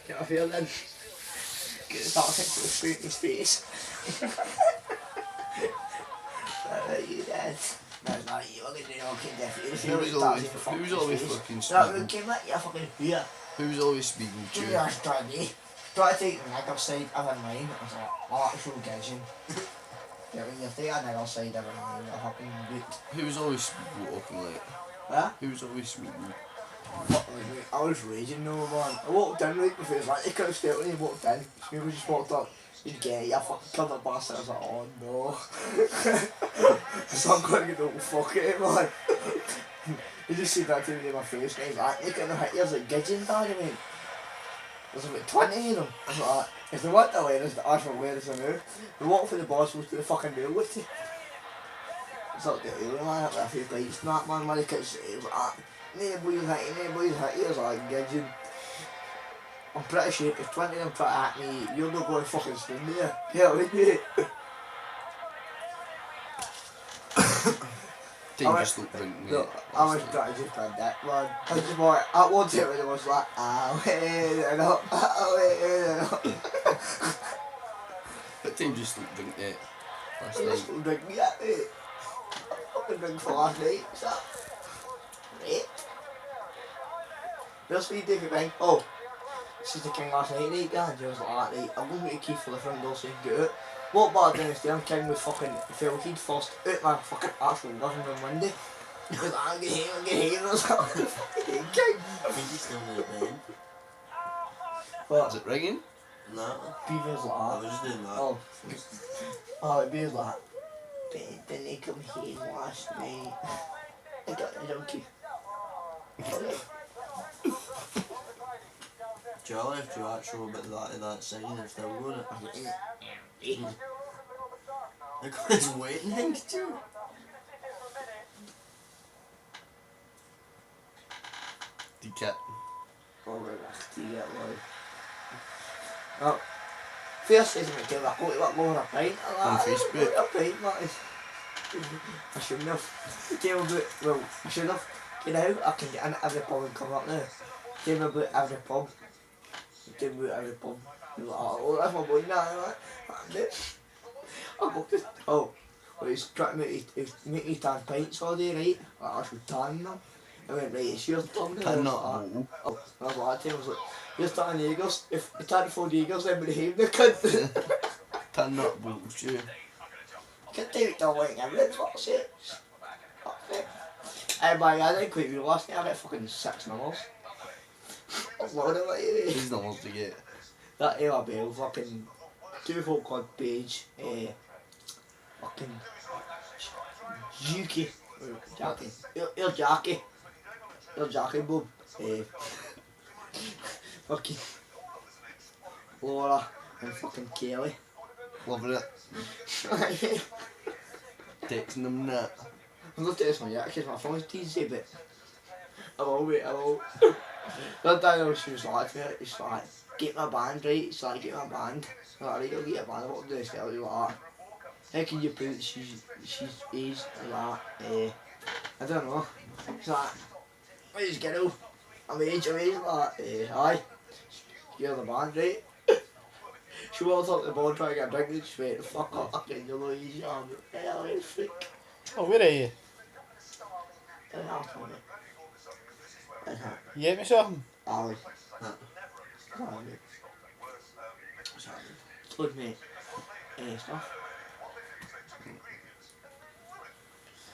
Get off here then. Get the dark into the straight in his face. Right, you dead. That's not you, I'm gonna fucking definitely. Who's always fucking That speaking? came at you fucking here. Who's always speaking to Give me you? that strategy. Try to take the nigger side of a mine. I was like, oh, it's all gadging. Yeah, when you take a nigger side of a mine, you're fucking boot. Who's always walking like? Huh? Who's always speaking? Fuck me, mate. I was raging though, man. I walked in right before it was like, they could have stayed when he walked in. People just walked up. You'd get it, you fucking killed the bastard. I was like, oh no. So I'm going to get the fuck it, man. He just said that to me in my face, and he's like, look at the hit, there's like gidgeon tag, I mean. There's about 20 of them. I was like, if they want to wear us, the actual wear us now. They walk for the boss was to the fucking railway to. It's not the railway, man, up there, a few lights and that, man, when they could say, it was like, boys hit you, I was like, gidgeon. I'm pretty sure if 20 of them try to hit me, you're not going to fucking swing there. Yeah, wouldn't you? Dangerous look drink, mate. No, I was trying to just grab that one. I just want, at one time when it was like, wait and up, wait and up. But dangerous look drink, mate. Last You night. still drink me that, mate. I fucking drink for last night, what's that? Mate. Where's me, David Bang? Oh, this is the king last night, right, guys? I was like, right, I'm going to get a key for the front door so you can get out. Walk back down the stairs, I'm king with fucking fell he'd first out my fucking actual living room window. Because I'm getting here, I was like, fucking king. I think he's still in the bed. What? Is it ringing? No. Beaver's like I that. was just doing that. Oh. Oh, Beaver's like, didn't they come here last night? I got the donkey. Charlie, if you actually a bit of that sign, they're still going it. Look at his waiting things too. Decap. Oh. First is my girl, I got more a pint. On Facebook. A pint, Matty. I shouldn't have. Tell me about, well, I should have. You know, I can get in every pub and come up now. Tell me about every pub. Tell me about every pub. You're like, oh, that's my boy now. I'm like, I'm dead. I got this. Oh, well, he's trying to make me tan pints all day, right? I should tan them. I went, right, it's your turn now. Tan I was not like, bowl. oh, I was like, I was like, you're starting Jaegers. If you tan 4 Jaegers, then behave the cunt. Tan not bullshit. Can't do it, don't like everything, what's it? Fuck it. Hey, man, I didn't quit you last night, I got fucking 6 numbers. What's load of it, eh? These numbers to get. That Ella Bell, fucking 2 folk called Paige, fucking Juki, Jackie, you're Jackie, Bob, fucking Laura and fucking Kelly. Loving it. Texting them that. I'm not texting my yet because my phone's TC, but I will, mate, I will. That day she was like to me, it's like, get my band right, it's like, get my band. I'm like, right, I'll get a band, I want to do this girl, you're like, how can you prove that she's aged? I'm like, I don't know. She's like, where's girl? I'm aged, like, aye. You're the band, right? She walked up the bar trying to get a drink and she went, fuck up, I can do easy, I'm like, hell, you freak. Oh, where are you? And I was on it. You get me something? Sorry. Sorry. Sorry. Good mate. Stuff.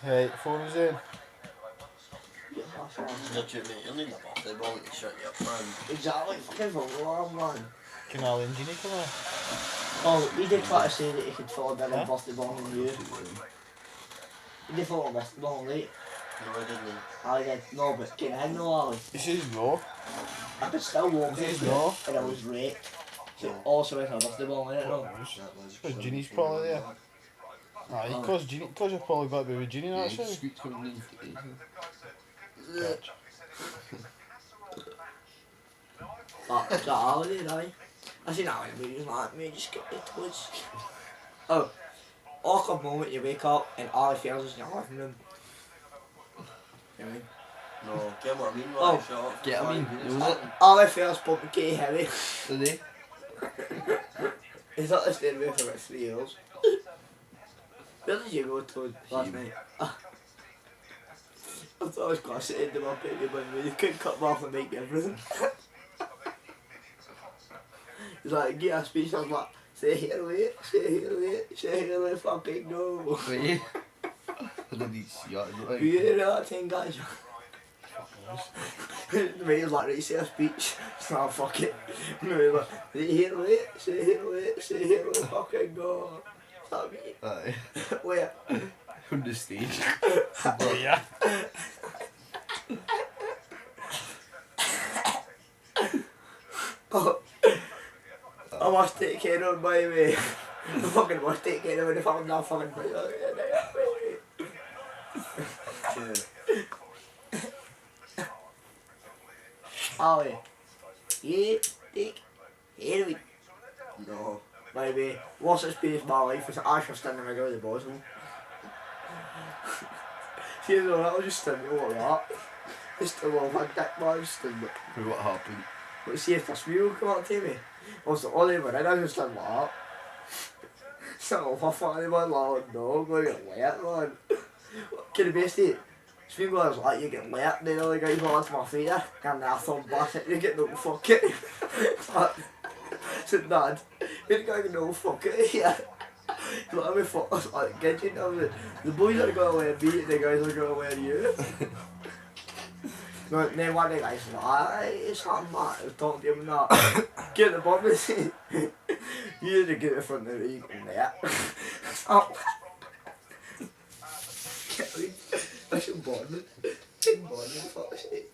Right, phone's in. Yeah, that's all. Not you, mate. You'll need a birthday ball to shut you up, man. Exactly. Fucking for alarm, man. Canal engineer come on. Oh, he did try to say that he could follow better Huh? birthday ball than you. He did follow birthday ball late. No, I didn't. I did. No, but can I know Ali? He says no. I could still walk He says it, no. and I was raped. So also with a birthday ball in it, no? Because Ginny's probably there. Aye, because you've probably got to be with Ginny Yeah, actually. squeak coming in. Catch. Is that Ali did, aye? I seen Ali, but he was like, mate, just get your toes. Oh, awkward moment you wake up and Ali fails in your living room. You know what I mean? No, get what I mean, Oh, like, shut up. get what I mean, Fine, you it's know fine. our first pump Gay Heavy. Did they? Is that the staying away for about 3 years? Where did you go to last Hume. night? I thought I was going to sit in the my baby, but you couldn't cut me off and make everything. He's like, give a speech, I was like, say here away, say here away, say here away, fucking go. Wait. I didn't see that. Like, You hear that thing, guys? The mate's like, right, say a speech. Nah, fuck it. And the mate's like, say here away, say here away, say here away, fucking go. Is that me? aye. Where? On the stage. Yeah. Oh, I must take care of my way. I fucking must take care of it if I'm not fucking. Ollie, you take care of it. No. Maybe. What's the space of my life is I should stand in the middle of the bottom. See, no, that was just standing like that. Just a little bit dick man, just standing. What happened? But see if the spew come up to me. I was the only one in, I just stand like that. So my funny man, like, no, I'm going to get wet, man. Can you best it? Spew goes like, you get wet, and then the other guy goes to my feet there, and I thumb back it, you get no fuck it. I said, Dad, you got no fuck it here. Like, I'm fuck, I was like, get you know, the boys are going to wear me, and the guys are going to wear you. No, then one day I said, it's not mad, I was talking to him and that. Get the bomb and say, you need to get in front of the eagle there. Stop. Get me. I should bond it. Bond it, fuck's sake.